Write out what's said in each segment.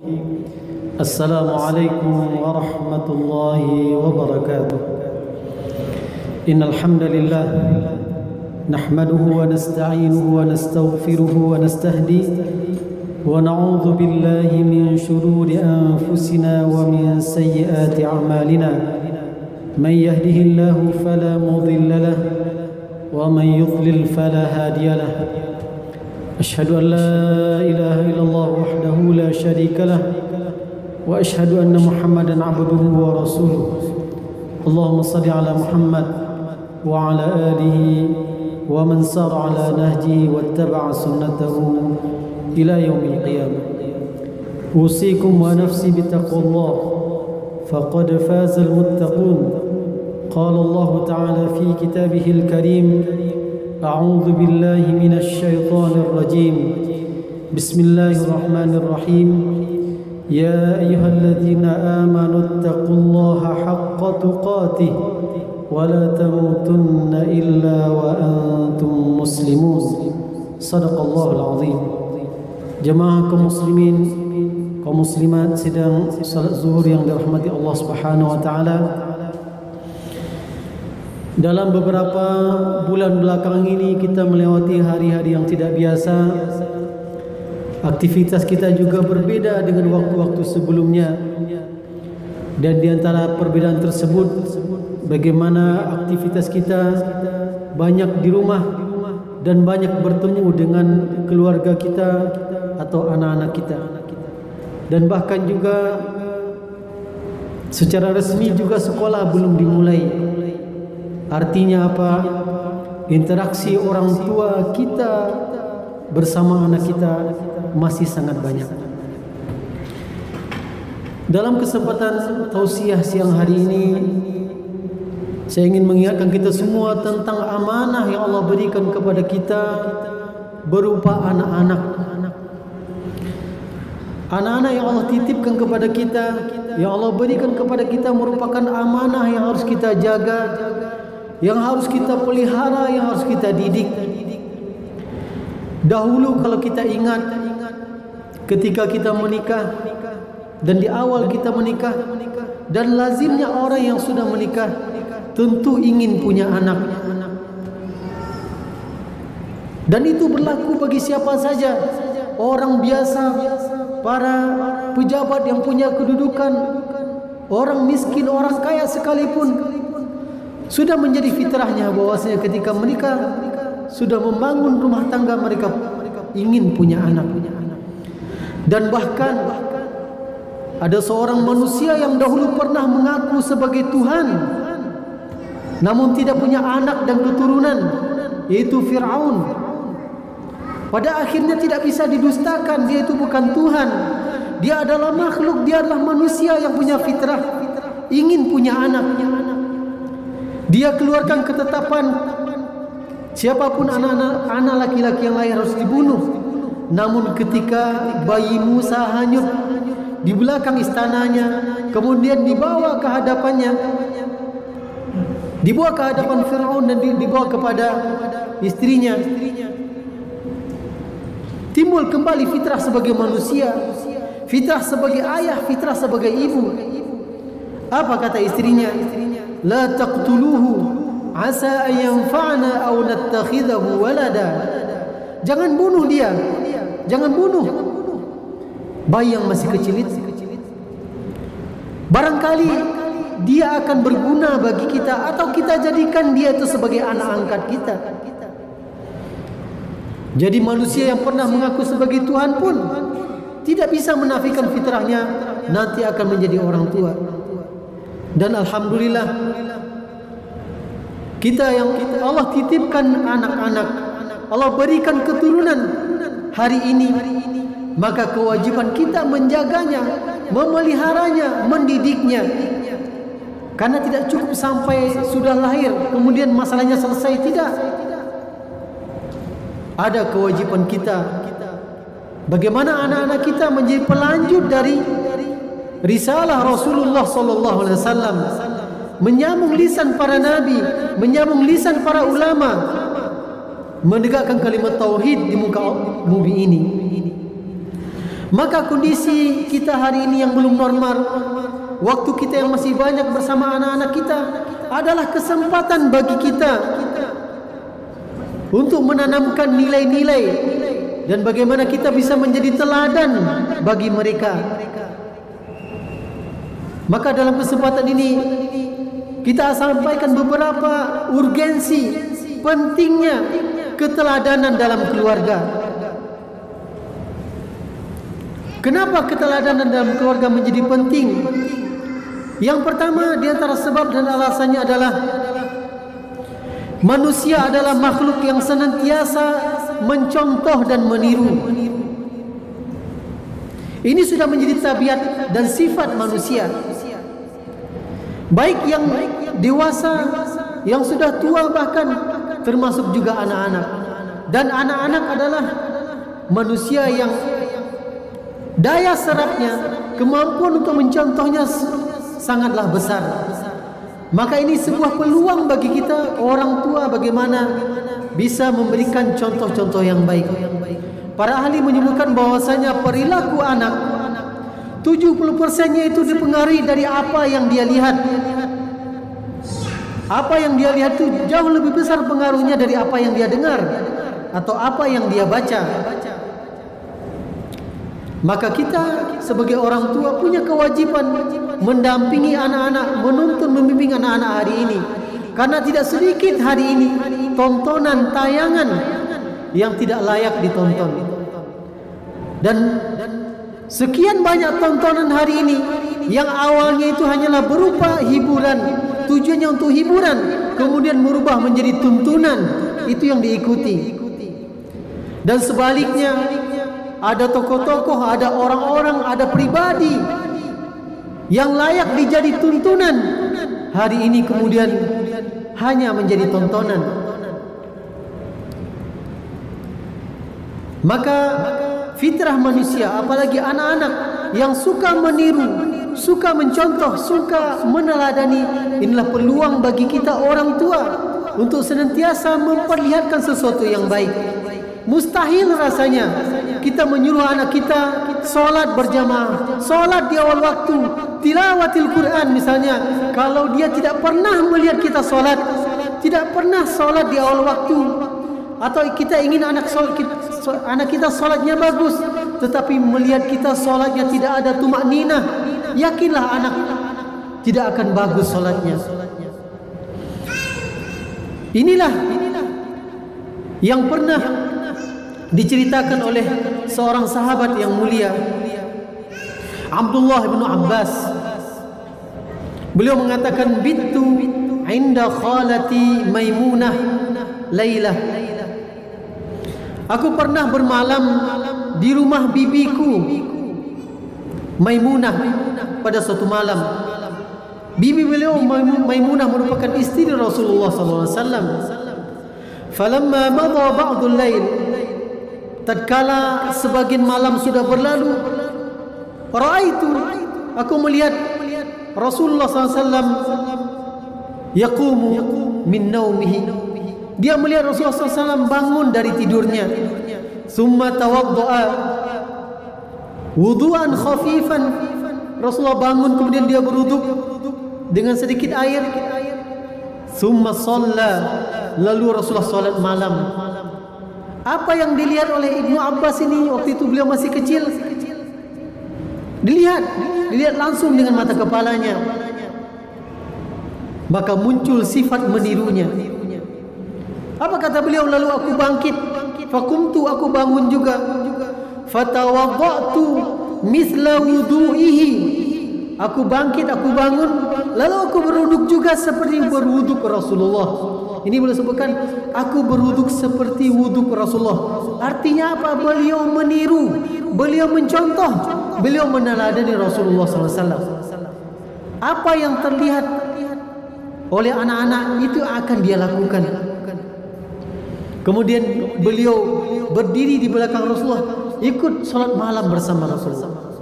السلام عليكم ورحمة الله وبركاته. إن الحمد لله نحمده ونستعينه ونستغفره ونستهديه ونعوذ بالله من شرور أنفسنا ومن سيئات أعمالنا. من يهده الله فلا مضل له ومن يضلل فلا هادي له. أشهد أن لا إله إلا الله وحده لا شريك له وأشهد أن محمدا عبده ورسوله. اللهم صل على محمد وعلى آله ومن سار على نهجه واتبع سنته إلى يوم القيامة. أوصيكم ونفسي بتقوى الله فقد فاز المتقون. قال الله تعالى في كتابه الكريم: أعوذ بالله من الشيطان الرجيم. بسم الله الرحمن الرحيم. يا أيها الذين آمنوا اتقوا الله حق تقاته ولا تموتن إلا وأنتم مسلمون. صدق الله العظيم. Jemaah kaum muslimin, kaum muslimat sedang salat zuhur yang dirahmati Allah Subhanahu wa taala. Dalam beberapa bulan belakang ini kita melewati hari-hari yang tidak biasa. Aktivitas kita juga berbeda dengan waktu-waktu sebelumnya. Dan di antara perbedaan tersebut, bagaimana aktivitas kita banyak di rumah dan banyak bertemu dengan keluarga kita atau anak-anak kita. Dan bahkan juga secara resmi juga sekolah belum dimulai. Artinya apa? Interaksi orang tua kita bersama anak kita masih sangat banyak. Dalam kesempatan tausiah siang hari ini, saya ingin mengingatkan kita semua tentang amanah yang Allah berikan kepada kita berupa anak-anak. Anak-anak yang Allah titipkan kepada kita, yang Allah berikan kepada kita merupakan amanah yang harus kita jaga, yang harus kita pelihara, yang harus kita didik. Dahulu kalau kita ingat ketika kita menikah dan di awal kita menikah, dan lazimnya orang yang sudah menikah tentu ingin punya anak. Dan itu berlaku bagi siapa saja, orang biasa, para pejabat yang punya kedudukan, orang miskin, orang kaya sekalipun. Sudah menjadi fitrahnya bahwasanya ketika menikah, sudah membangun rumah tangga, mereka ingin punya anak. Dan bahkan ada seorang manusia yang dahulu pernah mengaku sebagai Tuhan, namun tidak punya anak dan keturunan, yaitu Fir'aun. Pada akhirnya tidak bisa didustakan, dia itu bukan Tuhan. Dia adalah makhluk, dia adalah manusia yang punya fitrah, ingin punya anak. Dia keluarkan ketetapan siapapun anak laki-laki yang lahir harus dibunuh. Namun ketika bayi Musa hanyut di belakang istananya, kemudian dibawa ke hadapannya, dibawa ke hadapan Fir'aun dan dibawa kepada istrinya, timbul kembali fitrah sebagai manusia, fitrah sebagai ayah, fitrah sebagai ibu. Apa kata istrinya? La taqtuluhu asa an yanfa'na aw nattakhidahu walada. Jangan bunuh dia. Jangan bunuh bayi yang masih kecil itu. Barangkali dia akan berguna bagi kita, atau kita jadikan dia itu sebagai anak angkat kita. Jadi manusia yang pernah mengaku sebagai Tuhan pun tidak bisa menafikan fitrahnya, nanti akan menjadi orang tua. Dan alhamdulillah, kita yang Allah titipkan anak-anak, Allah berikan keturunan hari ini, maka kewajiban kita menjaganya, memeliharanya, mendidiknya. Karena tidak cukup sampai sudah lahir kemudian masalahnya selesai, tidak. Ada kewajiban kita, bagaimana anak-anak kita menjadi pelanjut dari risalah Rasulullah sallallahu alaihi wasallam, menyambung lisan para nabi, menyambung lisan para ulama, menegakkan kalimat tauhid di muka bumi ini. Maka kondisi kita hari ini yang belum normal, waktu kita yang masih banyak bersama anak-anak kita, adalah kesempatan bagi kita untuk menanamkan nilai-nilai dan bagaimana kita bisa menjadi teladan bagi mereka. Maka dalam kesempatan ini kita sampaikan beberapa urgensi pentingnya keteladanan dalam keluarga. Kenapa keteladanan dalam keluarga menjadi penting? Yang pertama di antara sebab dan alasannya adalah manusia adalah makhluk yang senantiasa mencontoh dan meniru. Ini sudah menjadi tabiat dan sifat manusia. Baik yang dewasa, yang sudah tua, bahkan termasuk juga anak-anak. Dan anak-anak adalah manusia yang daya serapnya, kemampuan untuk mencontohnya sangatlah besar. Maka ini sebuah peluang bagi kita orang tua bagaimana bisa memberikan contoh-contoh yang baik. Para ahli menyebutkan bahwasanya perilaku anak 70%-nya itu dipengaruhi dari apa yang dia lihat. Apa yang dia lihat itu jauh lebih besar pengaruhnya dari apa yang dia dengar atau apa yang dia baca. Maka kita sebagai orang tua punya kewajiban mendampingi anak-anak, menuntun membimbing anak-anak hari ini. Karena tidak sedikit hari ini tontonan tayangan yang tidak layak ditonton. Dan sekian banyak tontonan hari ini yang awalnya itu hanyalah berupa hiburan, tujuannya untuk hiburan, kemudian berubah menjadi tuntunan, itu yang diikuti. Dan sebaliknya, ada tokoh-tokoh, ada orang-orang, ada pribadi yang layak dijadi tuntunan, hari ini kemudian hanya menjadi tontonan. Maka fitrah manusia, apalagi anak-anak yang suka meniru, suka mencontoh, suka meneladani, inilah peluang bagi kita orang tua untuk senantiasa memperlihatkan sesuatu yang baik. Mustahil rasanya kita menyuruh anak kita solat berjamaah, solat di awal waktu, tilawatil Quran misalnya, kalau dia tidak pernah melihat kita solat, tidak pernah solat di awal waktu, atau kita ingin anak kita solatnya bagus, tetapi melihat kita solatnya tidak ada tumak ninah, yakinlah anak tidak akan bagus solatnya. Inilah yang pernah diceritakan oleh seorang sahabat yang mulia, Abdullah bin Abbas. Beliau mengatakan, "Bittu inda khalati Maimunah Lailah." Aku pernah bermalam di rumah bibiku Maimunah pada suatu malam. Bibi beliau Maimunah merupakan istri Rasulullah SAW. Falamma madha ba'dul lail, tatkala sebagian malam sudah berlalu, raaitu, aku melihat Rasulullah SAW yaqumu min naumihi. Dia melihat Rasulullah SAW bangun dari tidurnya. Summa tawadda'a wudu'an khafifan. Rasulullah bangun kemudian dia berwuduk dengan sedikit air. Summa shalla, lalu Rasulullah salat malam. Apa yang dilihat oleh Ibnu Abbas ini waktu itu beliau masih kecil? Dilihat langsung dengan mata kepalanya. Maka muncul sifat menirunya. Apa kata beliau? Lalu aku bangkit, fakumtu, aku bangun juga, fatawaddatu misla wudu'ihi. Aku bangkit, aku bangun, lalu aku berwuduk juga seperti berwuduk Rasulullah. Ini boleh sebutkan, aku berwuduk seperti wuduk Rasulullah. Artinya apa? Beliau meniru, beliau mencontoh, beliau meneladani Rasulullah SAW. Apa yang terlihat oleh anak-anak itu akan dia lakukan. Kemudian beliau berdiri di belakang Rasulullah, ikut salat malam bersama Rasulullah.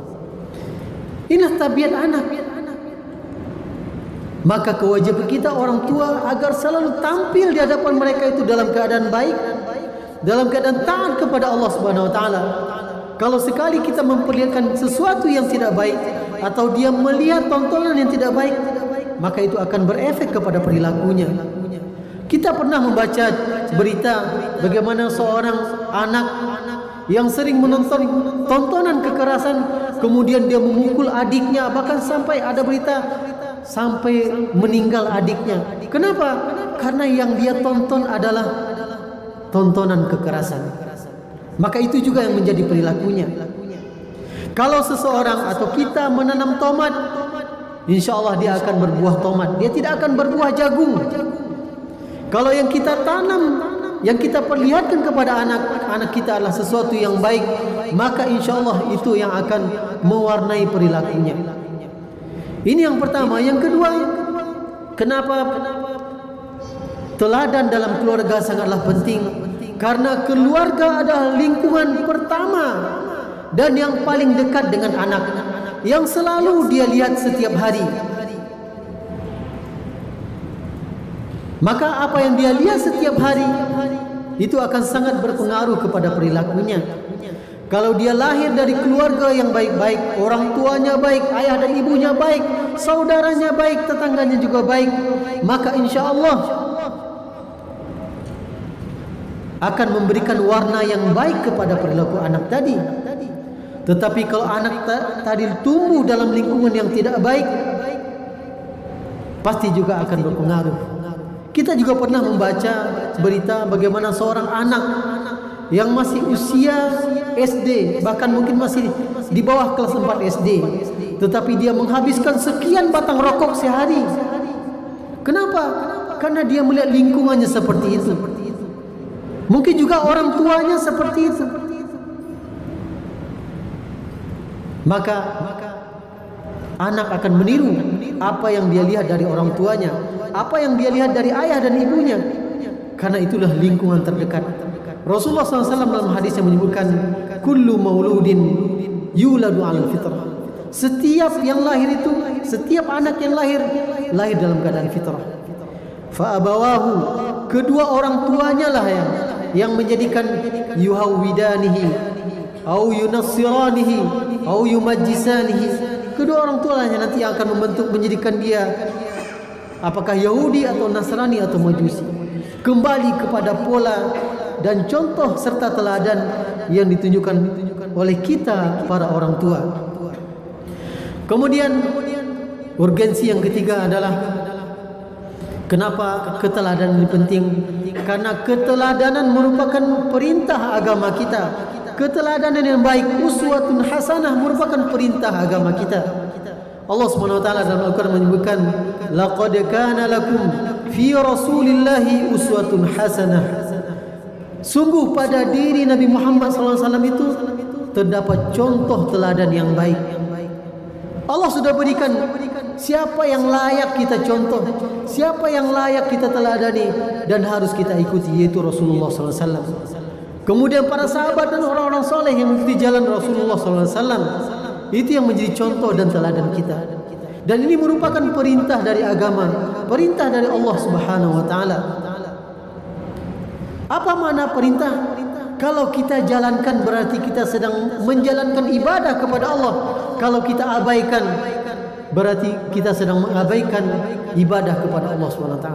Inilah tabiat anak. Maka kewajiban kita orang tua agar selalu tampil di hadapan mereka itu dalam keadaan baik, dalam keadaan taat kepada Allah Subhanahu wa taala. Kalau sekali kita memperlihatkan sesuatu yang tidak baik atau dia melihat tontonan yang tidak baik, maka itu akan berefek kepada perilakunya. Kita pernah membaca berita bagaimana seorang anak yang sering menonton tontonan kekerasan, kemudian dia memukul adiknya, bahkan sampai ada berita sampai meninggal adiknya. Kenapa? Karena yang dia tonton adalah tontonan kekerasan. Maka itu juga yang menjadi perilakunya. Kalau seseorang atau kita menanam tomat, insya Allah dia akan berbuah tomat. Dia tidak akan berbuah jagung. Kalau yang kita tanam, yang kita perlihatkan kepada anak kita adalah sesuatu yang baik, maka insya Allah itu yang akan mewarnai perilakunya. Ini yang pertama. Yang kedua, kenapa teladan dalam keluarga sangatlah penting? Karena keluarga adalah lingkungan pertama dan yang paling dekat dengan anak, yang selalu dia lihat setiap hari. Maka apa yang dia lihat setiap hari itu akan sangat berpengaruh kepada perilakunya. Kalau dia lahir dari keluarga yang baik-baik, orang tuanya baik, ayah dan ibunya baik, saudaranya baik, tetangganya juga baik, maka insya Allah akan memberikan warna yang baik kepada perilaku anak tadi. Tetapi kalau anak tadi tumbuh dalam lingkungan yang tidak baik, pasti juga akan berpengaruh. Kita juga pernah membaca berita bagaimana seorang anak yang masih usia SD, bahkan mungkin masih di bawah kelas 4 SD, tetapi dia menghabiskan sekian batang rokok sehari. Kenapa? Karena dia melihat lingkungannya seperti itu. Mungkin juga orang tuanya seperti itu. Maka anak akan meniru apa yang dia lihat dari orang tuanya, apa yang dia lihat dari ayah dan ibunya. Karena itulah lingkungan terdekat. Rasulullah SAW dalam hadis yang menyebutkan, kullu mauludin yuladu 'alal fitrah. Setiap yang lahir itu, setiap anak yang lahir dalam keadaan fitrah. Fa abawahu, kedua orang tuanya lah yang menjadikan yuhawidanihi au yunassiranihi au yumajjisanihi. Kedua orang tuanya nanti akan membentuk, menjadikan dia apakah Yahudi atau Nasrani atau Majusi. Kembali kepada pola dan contoh serta teladan yang ditunjukkan oleh kita para orang tua. Kemudian urgensi yang ketiga adalah kenapa keteladanan ini penting? Karena keteladanan merupakan perintah agama kita. Keteladanan yang baik, uswatun hasanah, merupakan perintah agama kita. Allah SWT dalam Al-Quran menyebutkan, laqad kana lakum fi rasulillahi uswatun hasanah. Sungguh pada diri Nabi Muhammad SAW itu terdapat contoh teladan yang baik. Allah sudah berikan siapa yang layak kita contoh, siapa yang layak kita teladani dan harus kita ikuti, yaitu Rasulullah SAW. Kemudian para sahabat dan orang-orang soleh yang mengikuti jalan Rasulullah SAW, itu yang menjadi contoh dan teladan kita. Dan ini merupakan perintah dari agama, perintah dari Allah Subhanahu Wa Taala. Apa makna perintah? Kalau kita jalankan berarti kita sedang menjalankan ibadah kepada Allah. Kalau kita abaikan berarti kita sedang mengabaikan ibadah kepada Allah SWT.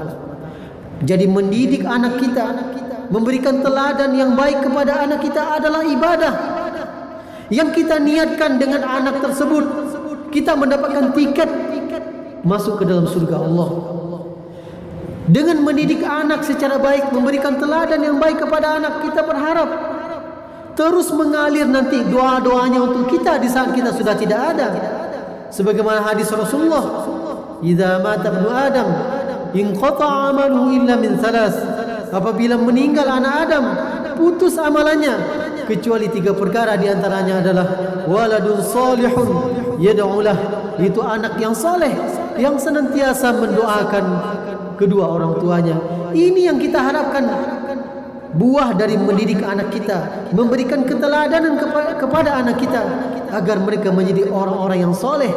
Jadi mendidik anak kita, memberikan teladan yang baik kepada anak kita adalah ibadah. Yang kita niatkan dengan anak tersebut, kita mendapatkan tiket masuk ke dalam surga Allah. Dengan mendidik anak secara baik, memberikan teladan yang baik kepada anak, kita berharap terus mengalir nanti doa-doanya untuk kita di saat kita sudah tidak ada. Sebagaimana hadis Rasulullah, "Idza mata ibnu Adam, inqata'a amaluhu illa min thalas." Apabila meninggal anak Adam, putus amalannya kecuali 3 perkara, di antaranya adalah waladun salihun yad'ulah, itu anak yang saleh yang senantiasa mendoakan kedua orang tuanya. Ini yang kita harapkan, buah dari mendidik anak kita, memberikan keteladanan kepada anak kita agar mereka menjadi orang-orang yang soleh,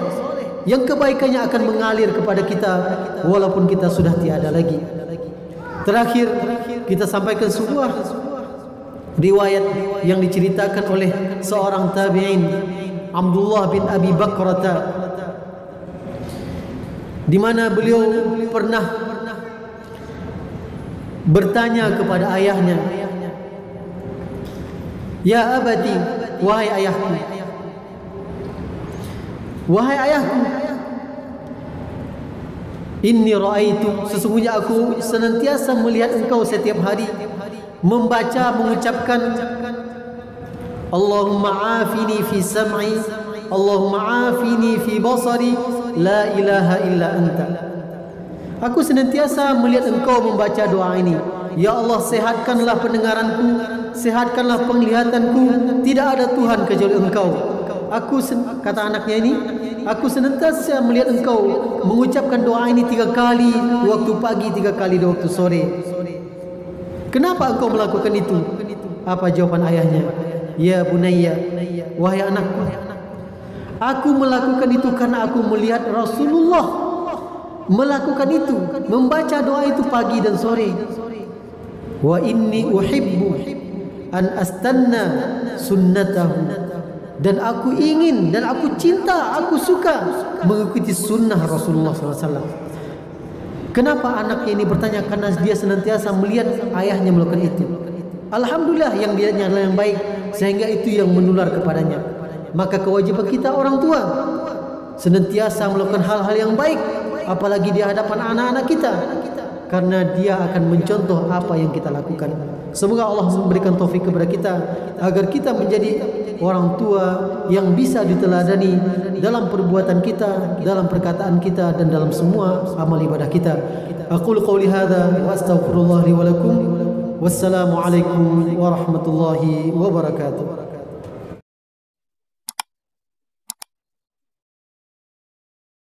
yang kebaikannya akan mengalir kepada kita walaupun kita sudah tiada lagi. Terakhir kita sampaikan sebuah riwayat yang diceritakan oleh seorang tabi'in, Abdullah bin Abi Bakrata, di mana beliau pernah bertanya kepada ayahnya, "Ya abati, wahai ayahku, wahai ayahku, inni ra'aitu, sesungguhnya aku senantiasa melihat engkau setiap hari membaca, mengucapkan Allahumma afini fi sam'i, Allahumma afini fi basari, la ilaha illa anta." Aku senantiasa melihat engkau membaca doa ini, ya Allah, sehatkanlah pendengaranku, sehatkanlah penglihatanku, tidak ada Tuhan kecuali engkau. Kata anaknya ini, aku senantiasa melihat engkau mengucapkan doa ini 3 kali waktu pagi, 3 kali di waktu sore. Kenapa engkau melakukan itu? Apa jawaban ayahnya? Ya bunayya, wahai anakku, aku melakukan itu karena aku melihat Rasulullah melakukan itu, membaca doa itu pagi dan sore. Wa inni uhibbu an astanna sunnatahu, dan aku ingin dan aku cinta, aku suka mengikuti sunnah Rasulullah SAW. Kenapa anaknya ini bertanya? Karena dia senantiasa melihat ayahnya melakukan itu. Alhamdulillah, yang dilihatnya adalah yang baik, sehingga itu yang menular kepadanya. Maka kewajiban kita orang tua senantiasa melakukan hal-hal yang baik, apalagi di hadapan anak-anak kita, karena dia akan mencontoh apa yang kita lakukan. Semoga Allah memberikan taufik kepada kita agar kita menjadi orang tua yang bisa diteladani dalam perbuatan kita, dalam perkataan kita, dan dalam semua amal ibadah kita. Aqulu qouli hadza wa astaghfirullah li wa lakum. Wassalamu alaikum warahmatullahi wabarakatuh.